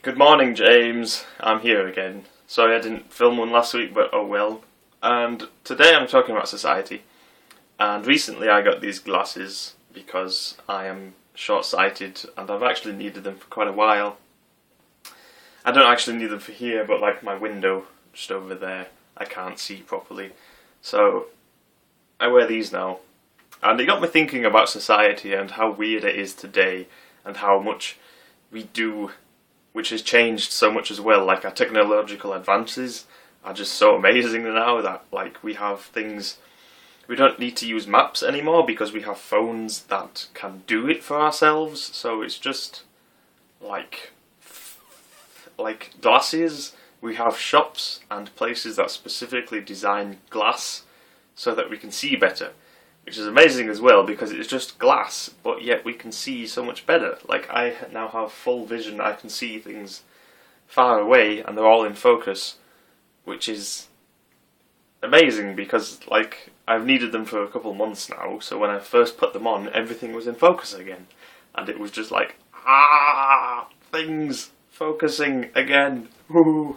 Good morning, James. I'm here again. Sorry I didn't film one last week, but oh well. And today I'm talking about society. And recently I got these glasses because I am short-sighted and I've actually needed them for quite a while. I don't actually need them for here, but like my window just over there, I can't see properly. So I wear these now. And it got me thinking about society and how weird it is today and how much we do, which has changed so much as well. Like, our technological advances are just so amazing now that like we have things, we don't need to use maps anymore because we have phones that can do it for ourselves. So it's just like glasses. We have shops and places that specifically design glass so that we can see better, which is amazing as well because it's just glass, but yet we can see so much better. Like, I now have full vision, I can see things far away and they're all in focus, which is amazing because like I've needed them for a couple months now, so when I first put them on, everything was in focus again. And it was just like, things focusing again, woohoo!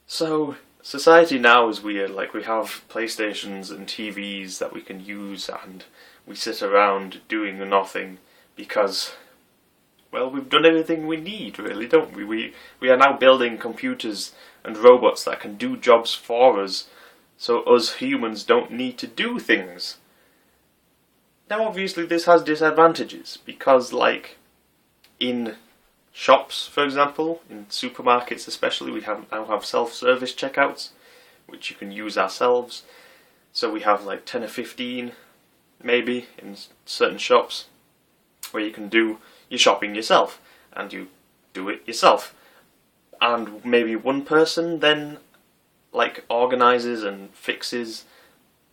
So society now is weird. Like, we have PlayStations and TVs that we can use and we sit around doing nothing because, well, we've done everything we need, really, don't we? We are now building computers and robots that can do jobs for us, so us humans don't need to do things. Now, obviously, this has disadvantages because, like, in shops, for example, in supermarkets especially, we now have self-service checkouts, which you can use ourselves. So we have like 10 or 15, maybe, in certain shops, where you can do your shopping yourself, and you do it yourself. And maybe one person then, like, organises and fixes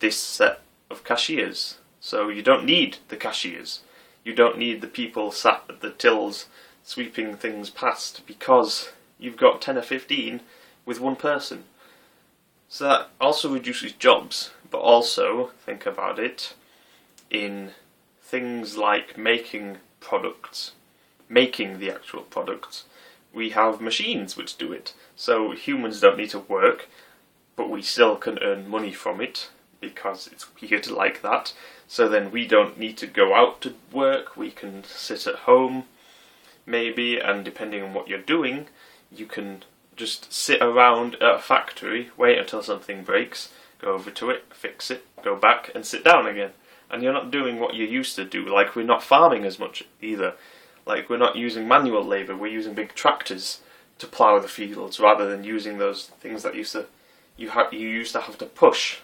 this set of cashiers. So you don't need the cashiers. You don't need the people sat at the tills sweeping things past because you've got 10 or 15 with one person. So that also reduces jobs, but also, think about it, in things like making products, making the actual products, we have machines which do it. So humans don't need to work, but we still can earn money from it because it's weird like that. So then we don't need to go out to work, we can sit at home, maybe, and depending on what you're doing, you can just sit around at a factory, wait until something breaks, go over to it, fix it, go back and sit down again. And you're not doing what you used to do. Like, we're not farming as much either. Like, we're not using manual labour, we're using big tractors to plough the fields rather than using those things that you used to have to push.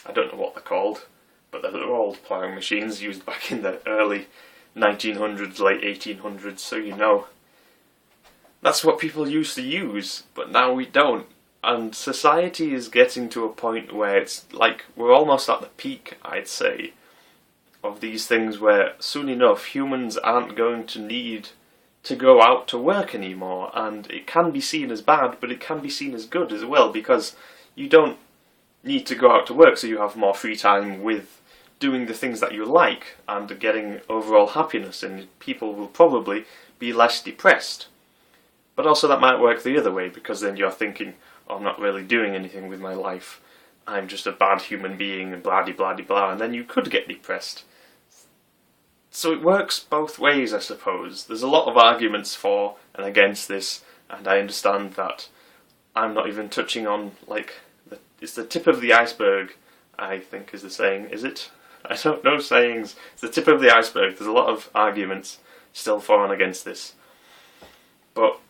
I don't know what they're called, but they're old ploughing machines used back in the early 1900s, late 1800s, so you know. That's what people used to use, but now we don't. And society is getting to a point where it's like we're almost at the peak, I'd say, of these things where soon enough humans aren't going to need to go out to work anymore. And it can be seen as bad, but it can be seen as good as well, because you don't need to go out to work, so you have more free time with doing the things that you like and getting overall happiness, and people will probably be less depressed. But also that might work the other way, because then you're thinking, oh, I'm not really doing anything with my life, I'm just a bad human being and blah de blah de blah, and then you could get depressed. So it works both ways, I suppose. There's a lot of arguments for and against this, and I understand that I'm not even touching on, like, it's the tip of the iceberg, I think is the saying, is it? I don't know sayings. It's the tip of the iceberg. There's a lot of arguments still for and against this. But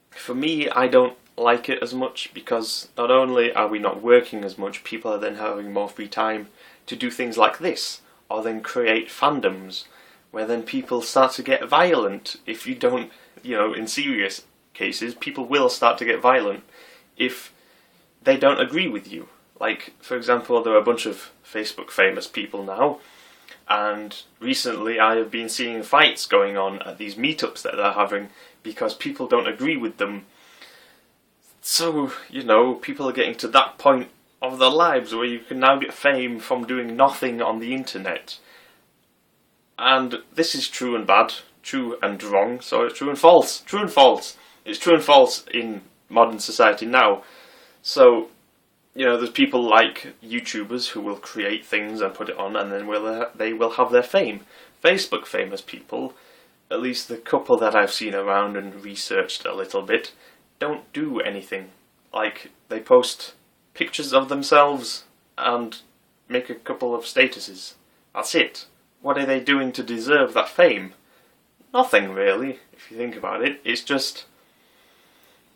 for me, I don't like it as much because not only are we not working as much, people are then having more free time to do things like this, or then create fandoms, where then people start to get violent if you don't, in serious cases, people will start to get violent if they don't agree with you. Like, for example, there are a bunch of Facebook famous people now, and recently I have been seeing fights going on at these meetups that they're having because people don't agree with them. So, people are getting to that point of their lives where you can now get fame from doing nothing on the internet. And this is true and bad. true and wrong, so it's true and false. True and false. It's true and false in modern society now. So, you know, there's people like YouTubers who will create things and put it on, and then they will have their fame. Facebook famous people, at least the couple that I've seen around and researched a little bit, don't do anything. Like, they post pictures of themselves and make a couple of statuses. That's it. What are they doing to deserve that fame? Nothing, really, if you think about it. It's just...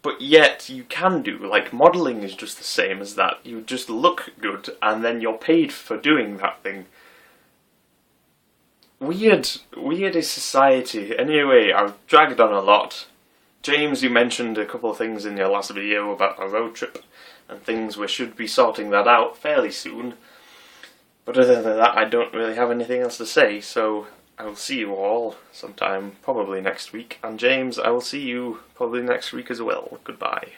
But yet, you can do, like, modelling is just the same as that. You just look good, and then you're paid for doing that thing. Weird is society. Anyway, I've dragged on a lot. James, you mentioned a couple of things in your last video about a road trip, and things we should be sorting that out fairly soon. But other than that, I don't really have anything else to say, so I will see you all sometime, probably next week. And James, I will see you probably next week as well. Goodbye.